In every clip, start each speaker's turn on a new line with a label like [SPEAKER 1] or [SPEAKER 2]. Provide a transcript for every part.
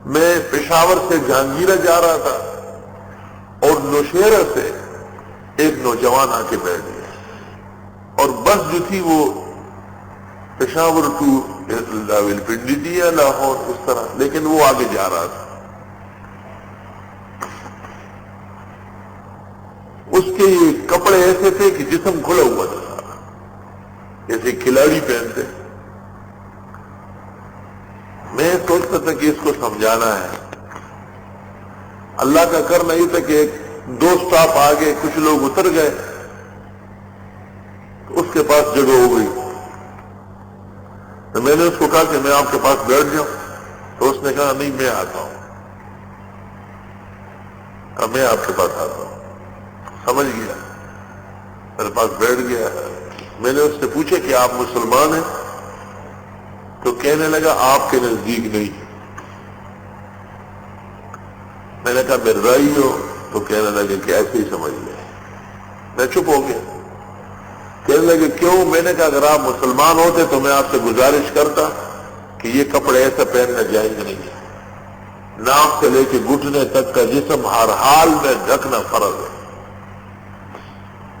[SPEAKER 1] میں پشاور سے جہانگیرہ جا رہا تھا اور نوشہرہ سے ایک نوجوان آ کے بیٹھ گیا اور بس جو تھی وہ پشاور ٹو راولپنڈی تھی یا لاہور اس طرح، لیکن وہ آگے جا رہا تھا۔ اس کے کپڑے ایسے تھے کہ جسم کھلا ہوا تھا سارا، جیسے کھلاڑی پہنتے۔ میں سوچتا تھا کہ اس کو سمجھانا ہے۔ اللہ کا کرنا یہ تھا کہ دو سٹاپ آگے کچھ لوگ اتر گئے، اس کے پاس جگہ ہو گئی، تو میں نے اس کو کہا کہ میں آپ کے پاس بیٹھ جاؤں، تو اس نے کہا نہیں میں آتا ہوں۔ میں آپ کے پاس آتا ہوں، سمجھ گیا، میرے پاس بیٹھ گیا۔ میں نے اس سے پوچھا کہ آپ مسلمان ہیں؟ تو کہنے لگا آپ کے نزدیک نہیں۔ میں نے کہا مرزائی ہو؟ تو کہنے لگے کہ ایسے ہی سمجھ لیں۔ میں چپ ہو گیا۔ کہنے لگے کیوں؟ میں نے کہا اگر آپ مسلمان ہوتے تو میں آپ سے گزارش کرتا کہ یہ کپڑے ایسا پہننا جائز نہیں ہے، ناک سے لے کے گھٹنے تک کا جسم ہر حال میں ڈھکنا فرض ہے،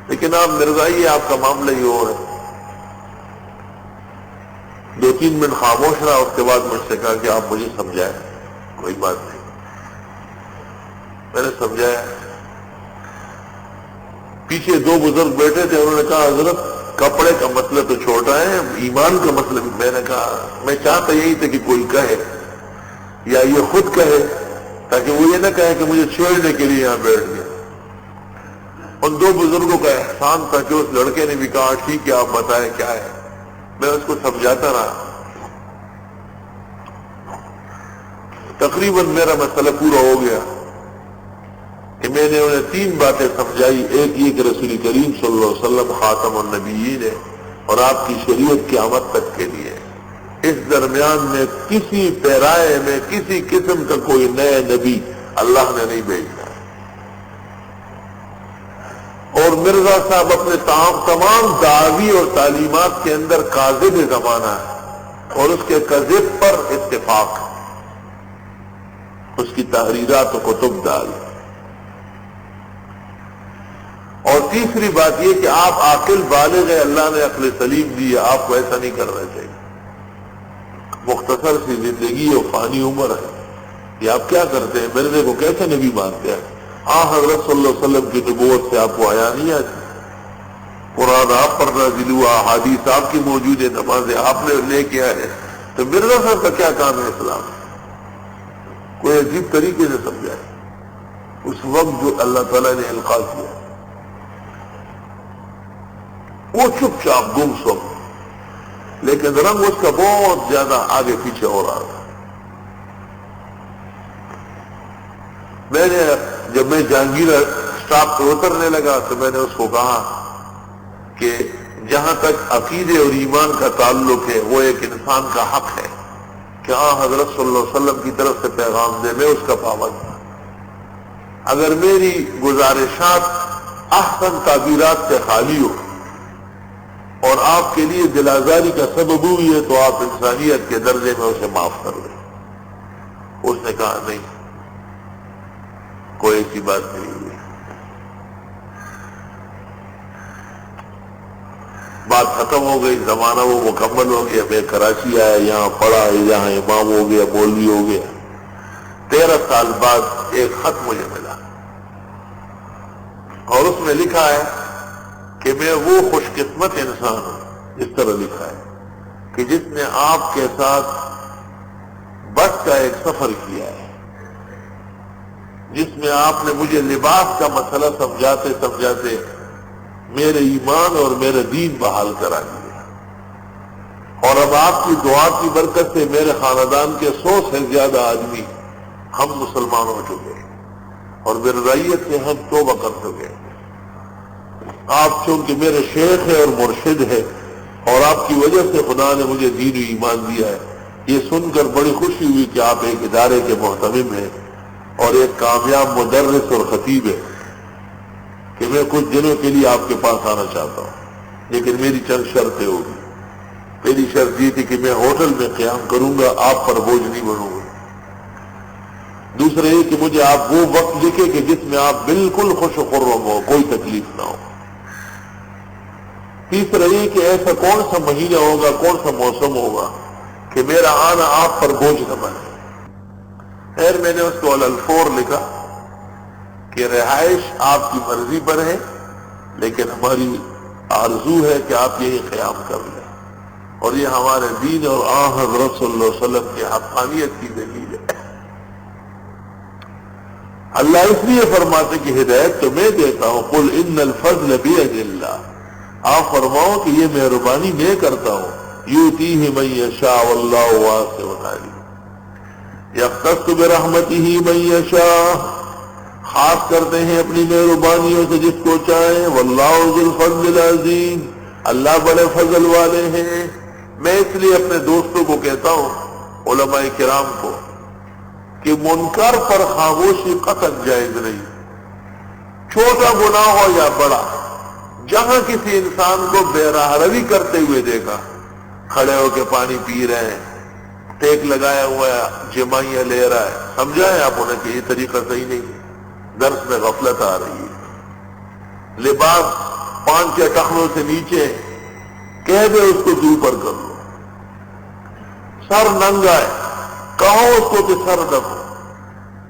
[SPEAKER 1] لیکن آپ مرزائی، آپ کا معاملہ ہی اور ہے۔ 2-3 منٹ خاموش رہا، اس کے بعد مجھ سے کہا کہ آپ مجھے سمجھائیں۔ کوئی بات نہیں، میں نے سمجھایا۔ پیچھے 2 بزرگ بیٹھے تھے، انہوں نے کہا حضرت کپڑے کا مسئلہ تو چھوٹا ہے، ایمان کا مسئلہ۔ میں نے کہا میں چاہتا یہی تھا کہ کوئی کہے یا یہ خود کہے، تاکہ وہ یہ نہ کہے کہ مجھے چھیڑنے کے لیے یہاں بیٹھ گیا۔ ان 2 بزرگوں کا احسان تھا کہ اس لڑکے نے بھی کہا ٹھیک ہے آپ بتائیں کیا ہے۔ میں اس کو سمجھاتا رہا، تقریباً میرا مسئلہ پورا ہو گیا کہ میں نے انہیں 3 باتیں سمجھائی۔ ایک یہ کہ رسول کریم صلی اللہ علیہ وسلم خاتم النبیین ہے اور آپ کی شریعت قیامت تک کے لیے، اس درمیان میں کسی پیرائے میں کسی قسم کا کوئی نئے نبی اللہ نے نہیں بھیجا، اور مرزا صاحب اپنے تمام دعوی اور تعلیمات کے اندر کاذب زمانہ ہے، اور اس کے کذب پر اتفاق ہے، اس کی تحریرات و کتب دال۔ اور تیسری بات یہ کہ آپ عاقل بالغ ہیں، اللہ نے عقل سلیم دی ہے، آپ کو ایسا نہیں کرنا چاہیے۔ مختصر سی زندگی اور فانی عمر ہے، یہ آپ کیا کرتے ہیں؟ مرزے کو کیسے نبی مانتے ہیں؟ حضرت صلی اللہ علیہ وسلم کی نبوت سے آپ کو حیا نہیں آتی؟ قرآن آپ پر نازل ہوا، حدیث آپ کی موجود ہے، نمازیں آپ نے لے کے آئے، تو مرزا صاحب کا کیا کام ہے اسلام؟ کوئی عجیب طریقے سے سمجھائے اس وقت جو اللہ تعالیٰ نے القاء کیا۔ وہ چپ چاپ گم سم، لیکن رنگ اس کا بہت زیادہ آگے پیچھے ہو رہا تھا۔ میں نے جب میں جہانگیرہ اسٹاپ پہ اترنے لگا تو میں نے اس کو کہا کہ جہاں تک عقیدے اور ایمان کا تعلق ہے وہ ایک انسان کا حق ہے کہ حضرت صلی اللہ علیہ وسلم کی طرف سے پیغام دے، میں اس کا پابند تھا۔ اگر میری گزارشات احسن تعبیرات سے خالی ہو اور آپ کے لیے دل آزاری کا سبب ہوئی ہے تو آپ انسانیت کے درجے میں اسے معاف کر دیں۔ اس نے کہا نہیں، کوئی ایسی بات نہیں ہوئی۔ بات ختم ہو گئی، زمانہ وہ مکمل ہو گیا۔ میں کراچی آیا، یہاں پڑھا، یہاں امام ہو گیا، مولوی ہو گیا۔ 13 سال بعد ایک خط مجھے ملا اور اس میں لکھا ہے کہ میں وہ خوش قسمت انسان ہوں، اس طرح لکھا ہے کہ جس نے آپ کے ساتھ بس کا ایک سفر کیا ہے، جس میں آپ نے مجھے لباس کا مسئلہ سمجھاتے سمجھاتے میرے ایمان اور میرے دین بحال کرا دیا، اور اب آپ کی دعا کی برکت سے میرے خاندان کے 100 سے زیادہ آدمی ہم مسلمان ہو چکے اور مرزائیت سے ہم توبہ کر چکے۔ آپ چونکہ میرے شیخ ہے اور مرشد ہے اور آپ کی وجہ سے خدا نے مجھے دین و ایمان دیا ہے، یہ سن کر بڑی خوشی ہوئی کہ آپ ایک ادارے کے محتمم ہیں اور ایک کامیاب مدرس اور خطیب ہے کہ میں کچھ دنوں کے لیے آپ کے پاس آنا چاہتا ہوں، لیکن میری چند شرطیں ہوگی۔ پہلی شرط یہ تھی کہ میں ہوٹل میں قیام کروں گا، آپ پر بوجھ نہیں بنوں گا۔ دوسرا یہ کہ مجھے آپ وہ وقت لکھے کہ جس میں آپ بالکل خوش و خرم ہو، کوئی تکلیف نہ ہو۔ تیسرا یہ کہ ایسا کون سا مہینہ ہوگا، کون سا موسم ہوگا کہ میرا آنا آپ پر بوجھ نہ بنے۔ خیر میں نے اس کو الفور لکھا کہ رہائش آپ کی مرضی پر ہے، لیکن ہماری آرزو ہے کہ آپ یہی قیام کر لیں، اور یہ ہمارے دین اور حضرت صلی اللہ علیہ وسلم کی حقانیت کی دلیل ہے۔ اللہ اس لیے فرماتے کہ ہدایت تو میں دیتا ہوں، قل ان الفضل بید اللہ، آپ فرماؤ کہ یہ مہربانی میں کرتا ہوں، یؤتیہ من یشاء واللہ واسع علیم، یختص برحمتہ من یشاء، خاص کرتے ہیں اپنی مہربانیوں سے جس کو چاہیں، واللہ ذو الفضل العظیم، اللہ بڑے فضل والے ہیں۔ میں اس لیے اپنے دوستوں کو کہتا ہوں، علماء کرام کو، کہ منکر پر خاموشی قطعا جائز نہیں، چھوٹا گناہ ہو یا بڑا۔ جہاں کسی انسان کو بے راہ روی کرتے ہوئے دیکھا، کھڑے ہو کے پانی پی رہے ہیں، ٹیک لگایا ہوا ہے، جمائیاں لے رہا ہے، سمجھائیں آپ انہیں کہ یہ طریقہ صحیح نہیں ہے، درس میں غفلت آ رہی ہے۔ لباس 5 ٹخنوں سے نیچے، کہہ دے اس کو تو اوپر کر لو۔ سر ننگا ہے، کہو اس کو کہ سر ڈکو،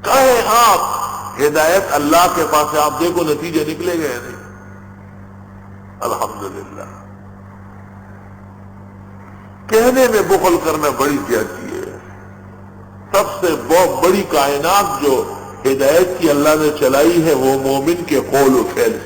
[SPEAKER 1] کہے آپ ہدایت اللہ کے پاس ہے، آپ دیکھو نتیجے نکلے گئے نہیں؟ الحمدللہ۔ کہنے میں بخل کرنا بڑی زیادتی ہے۔ سب سے بہت بڑی کائنات جو ہدایت کی اللہ نے چلائی ہے وہ مومن کے قول و فعل سے